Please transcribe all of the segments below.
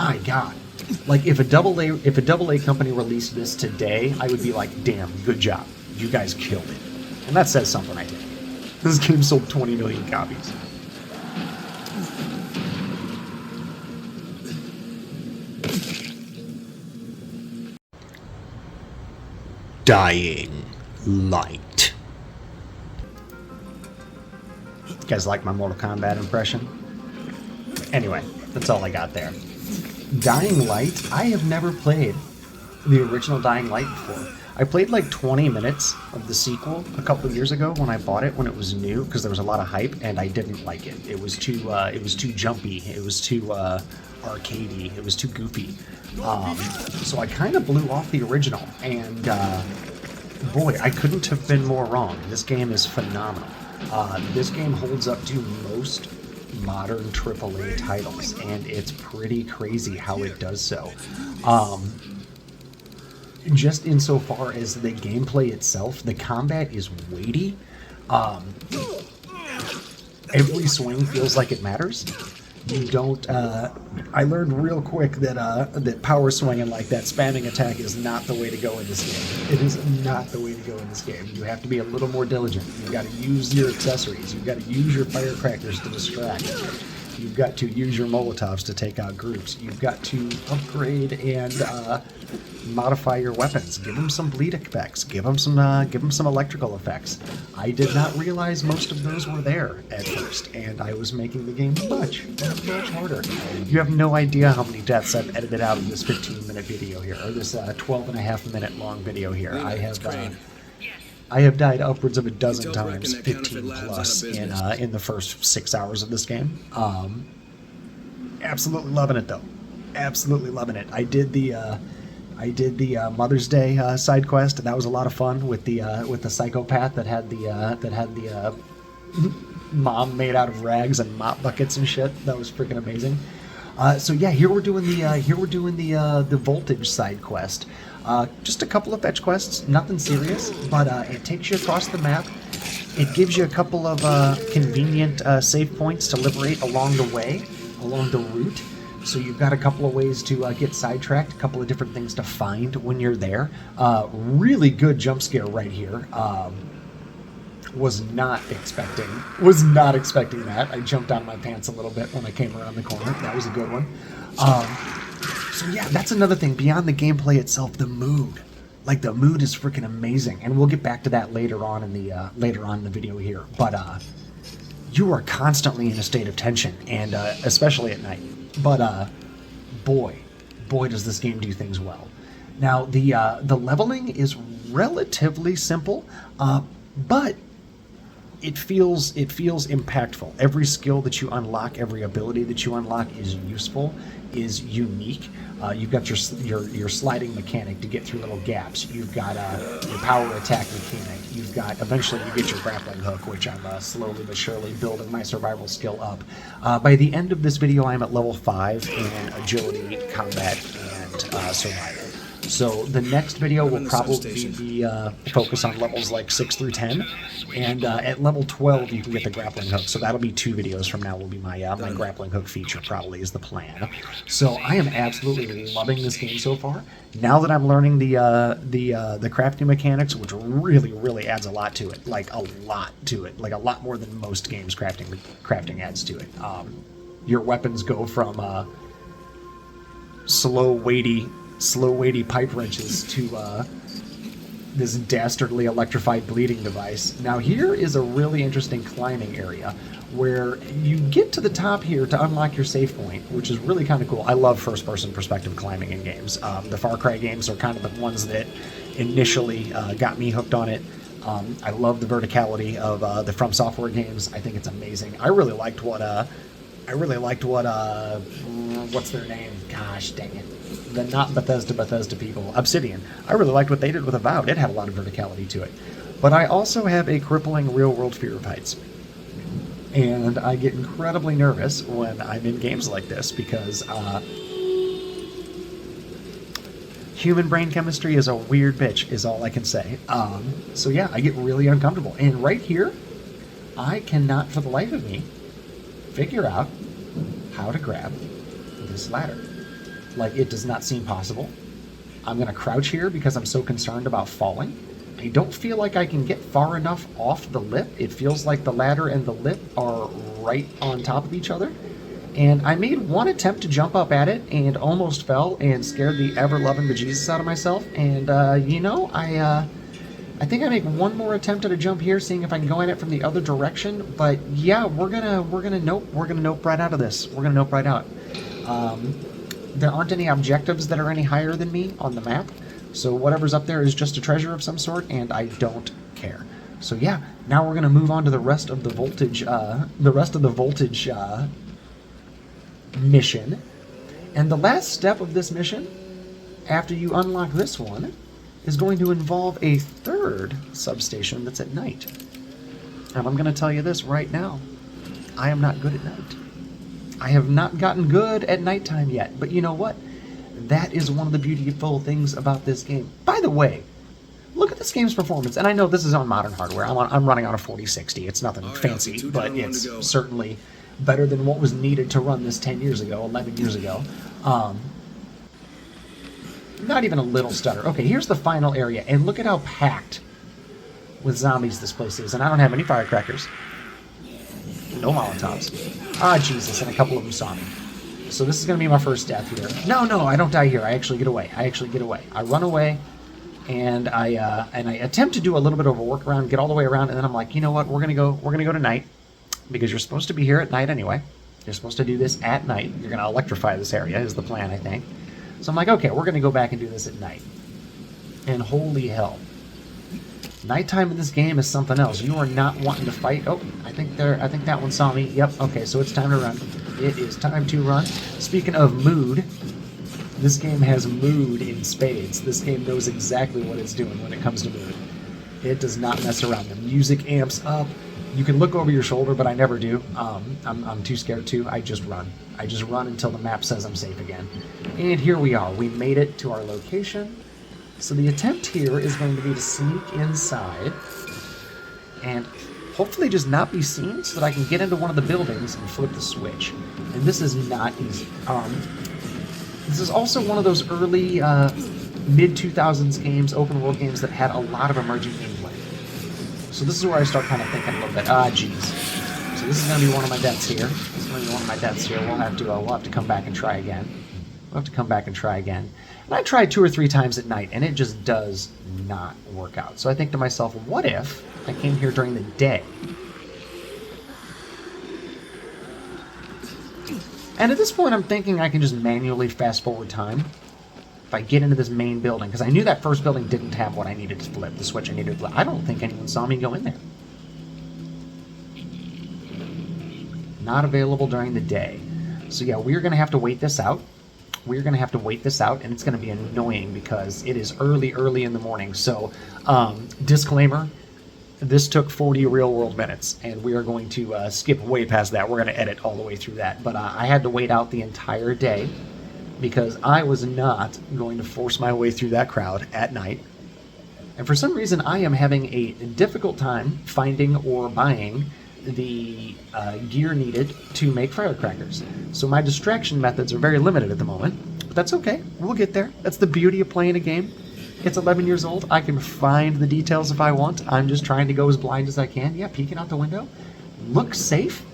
my god. Like, if a double A company released this today, I would be like, damn, good job. You guys killed it. And that says something, I think. This game sold 20 million copies. Dying Light. You guys like my Mortal Kombat impression? Anyway, that's all I got there. Dying Light, I have never played the original Dying Light before. I played like 20 minutes of the sequel a couple of years ago when I bought it when it was new, because there was a lot of hype, and I didn't like it. It was too jumpy. It was too arcadey. It was too goofy. So I kind of blew off the original, and boy, I couldn't have been more wrong. This game is phenomenal. This game holds up to most modern AAA titles, and it's pretty crazy how it does so. Just insofar as the gameplay itself, the combat is weighty. Every swing feels like it matters. You don't. I learned real quick that power swinging like that, spamming attack, is not the way to go in this game. It is not the way to go in this game. You have to be a little more diligent. You've got to use your accessories. You've got to use your firecrackers to distract. You've got to use your Molotovs to take out groups. You've got to upgrade and modify your weapons. Give them some bleed effects. Give them some electrical effects. I did not realize most of those were there at first, and I was making the game much harder. You have no idea how many deaths I've edited out of this 15-minute video here, or this 12.5-minute long video here. I have died upwards of a dozen times, 15 plus, in the first 6 hours of this game. Absolutely loving it though. Absolutely loving it. I did the Mother's Day side quest, and that was a lot of fun with the psychopath that had the mom made out of rags and mop buckets and shit. That was freaking amazing. So yeah, here we're doing the voltage side quest. Just a couple of fetch quests, nothing serious, but it takes you across the map. It gives you a couple of convenient save points to liberate along the way, along the route. So you've got a couple of ways to get sidetracked, a couple of different things to find when you're there. Really good jump scare right here. Was not expecting that. I jumped out of my pants a little bit when I came around the corner. That was a good one. So yeah, that's another thing. Beyond the gameplay itself, the mood. Like, the mood is freaking amazing, and we'll get back to that later on in the video here. But you are constantly in a state of tension, and especially at night. But boy, does this game do things well. Now the leveling is relatively simple, but it feels impactful. Every skill that you unlock, every ability that you unlock is useful, is unique. You've got your sliding mechanic to get through little gaps. You've got your power attack mechanic. You've got, eventually you get your grappling hook, which I'm slowly but surely building my survival skill up. By the end of this video, I'm at level 5 in agility, combat, and survival. So the next video will probably be focus on levels like 6 through 10, and at level 12 you can get the grappling hook. So that'll be 2 videos from now. Will be my my grappling hook feature, probably, is the plan. So I am absolutely loving this game so far. Now that I'm learning the crafting mechanics, which really adds a lot to it, like a lot more than most games crafting adds to it. Your weapons go from slow weighty pipe wrenches to this dastardly electrified bleeding device. Now here is a really interesting climbing area where you get to the top here to unlock your save point, which is really kind of cool. I love first-person perspective climbing in games. The Far Cry games are kind of the ones that initially got me hooked on it. I love the verticality of the From Software games. I think it's amazing. I really liked what what's their name? Gosh dang it. The not Bethesda people, Obsidian. I really liked what they did with Avowed. It had a lot of verticality to it. But I also have a crippling real-world fear of heights. And I get incredibly nervous when I'm in games like this because human brain chemistry is a weird bitch, is all I can say. So yeah, I get really uncomfortable. And right here, I cannot for the life of me figure out how to grab this ladder. Like, it does not seem possible. I'm going to crouch here because I'm so concerned about falling. I don't feel like I can get far enough off the lip. It feels like the ladder and the lip are right on top of each other. And I made one attempt to jump up at it and almost fell and scared the ever-loving bejesus out of myself. And, you know, I think I make one more attempt at a jump here, seeing if I can go at it from the other direction. But yeah, we're gonna nope right out of this. We're gonna nope right out. There aren't any objectives that are any higher than me on the map, so whatever's up there is just a treasure of some sort, and I don't care. So yeah, now we're gonna move on to the rest of the voltage. Mission. And the last step of this mission, after you unlock this one, is going to involve a third substation that's at night. And I'm going to tell you this right now. I am not good at night. I have not gotten good at nighttime yet. But you know what? That is one of the beautiful things about this game. By the way, look at this game's performance. And I know this is on modern hardware. I'm running on a 4060. It's nothing fancy, but it's certainly better than what was needed to run this 10 years ago, 11 years ago. Not even a little stutter. Okay, here's the final area, and look at how packed with zombies this place is. And I don't have any firecrackers. No Molotovs. Ah, Jesus, and a couple of them saw me. So this is going to be my first death here. No, I don't die here. I actually get away. I run away, and I attempt to do a little bit of a workaround, get all the way around, and then I'm like, you know what? We're gonna go tonight, because you're supposed to be here at night anyway. You're supposed to do this at night. You're gonna electrify this area is the plan, I think. So I'm like, okay, we're gonna go back and do this at night. And holy hell, nighttime in this game is something else. You are not wanting to fight. Oh, I think that one saw me. Yep. Okay, so it's time to run. It is time to run. Speaking of mood, this game has mood in spades. This game knows exactly what it's doing when it comes to mood. It does not mess around. The music amps up. You can look over your shoulder, but I never do. I'm too scared to. I just run. I just run until the map says I'm safe again. And here we are. We made it to our location. So the attempt here is going to be to sneak inside and hopefully just not be seen so that I can get into one of the buildings and flip the switch. And this is not easy. This is also one of those early mid-2000s games, open world games that had a lot of emerging gameplay. So this is where I start kind of thinking a little bit, ah, jeez. So this is going to be one of my deaths here. We'll have to come back and try again. And I tried 2 or 3 times at night, and it just does not work out. So I think to myself, what if I came here during the day? And at this point, I'm thinking I can just manually fast forward time if I get into this main building, because I knew that first building didn't have what I needed to flip, the switch I needed to flip. I don't think anyone saw me go in there. Not available during the day. So yeah, we're going to have to wait this out. And it's going to be annoying because it is early in the morning. So, disclaimer, this took 40 real-world minutes, and we are going to skip way past that. We're going to edit all the way through that. But I had to wait out the entire day because I was not going to force my way through that crowd at night. And for some reason, I am having a difficult time finding or buying the gear needed to make firecrackers. So my distraction methods are very limited at the moment, but that's okay. We'll get there. That's the beauty of playing a game. It's 11 years old. I can find the details if I want. I'm just trying to go as blind as I can. Yeah, peeking out the window. Looks safe.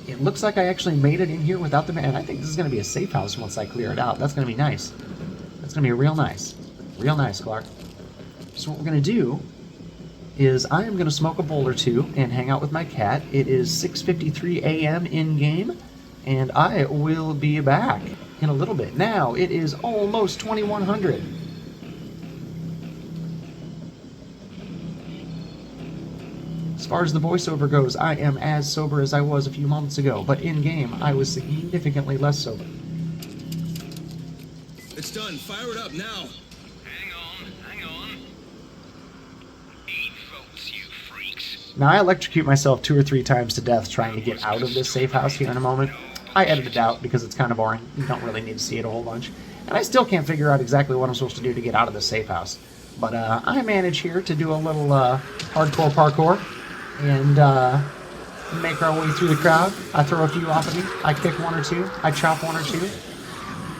It looks like I actually made it in here without the man. And I think this is going to be a safe house once I clear it out. That's going to be nice. That's going to be real nice. Real nice, Clark. So what we're going to do is I am going to smoke a bowl or two and hang out with my cat. It is 6:53 a.m. in-game, and I will be back in a little bit. Now, it is almost 2100. As far as the voiceover goes, I am as sober as I was a few moments ago, but in-game, I was significantly less sober. It's done. Fire it up now. Now, I electrocute myself 2 or 3 times to death trying to get out of this safe house here in a moment. I edited it out because it's kind of boring. You don't really need to see it a whole bunch. And I still can't figure out exactly what I'm supposed to do to get out of this safe house. But I manage here to do a little hardcore parkour and make our way through the crowd. I throw a few off of me. I kick 1 or 2. I chop 1 or 2.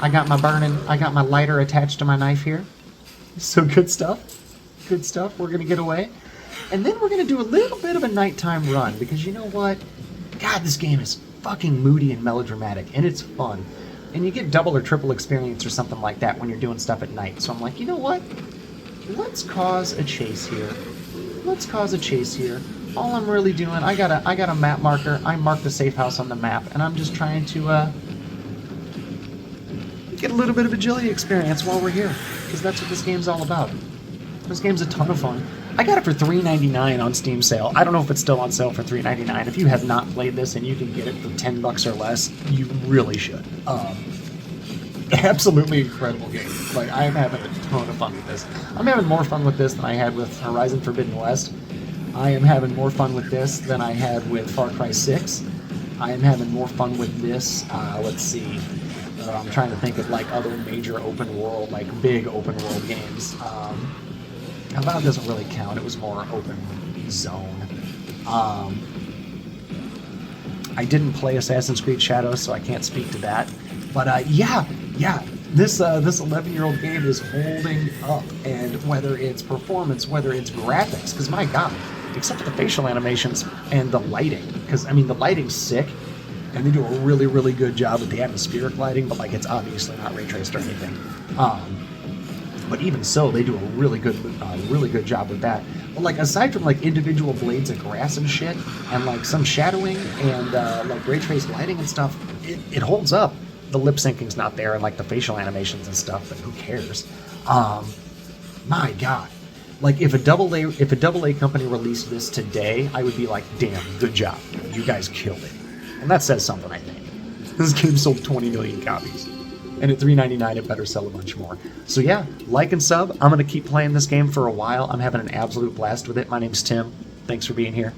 I got my lighter attached to my knife here. So good stuff. Good stuff. We're going to get away. And then we're going to do a little bit of a nighttime run because you know what? God, this game is fucking moody and melodramatic, and it's fun. And you get double or triple experience or something like that when you're doing stuff at night. So I'm like, you know what? Let's cause a chase here. Let's cause a chase here. All I'm really doing, I got a map marker. I marked the safe house on the map, and I'm just trying to get a little bit of agility experience while we're here, because that's what this game's all about. This game's a ton of fun. I got it for $3.99 on Steam sale. I don't know if it's still on sale for $3.99. If you have not played this and you can get it for $10 or less, you really should. Absolutely incredible game. Like, I'm having a ton of fun with this. I'm having more fun with this than I had with Horizon Forbidden West. I am having more fun with this than I had with Far Cry 6. I am having more fun with this, let's see. I'm trying to think of like other major open world, like big open world games. Avowed doesn't really count. It was more open zone. I didn't play Assassin's Creed Shadows, so I can't speak to that. But yeah, this 11-year-old game is holding up, and whether it's performance, whether it's graphics, because my God, except for the facial animations and the lighting, because I mean the lighting's sick, and they do a really, really good job with the atmospheric lighting, but like it's obviously not ray traced or anything. But even so, they do a really good job with that. But like aside from like individual blades of grass and shit, and like some shadowing and like ray traced lighting and stuff, it holds up. The lip syncing's not there, and like the facial animations and stuff, but who cares? My God, like if a double A company released this today, I would be like, damn, good job, you guys killed it, and that says something. I think this game sold 20 million copies. And at $3.99, it better sell a bunch more. So yeah, like and sub. I'm going to keep playing this game for a while. I'm having an absolute blast with it. My name's Tim. Thanks for being here.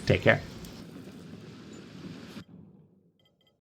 Take care.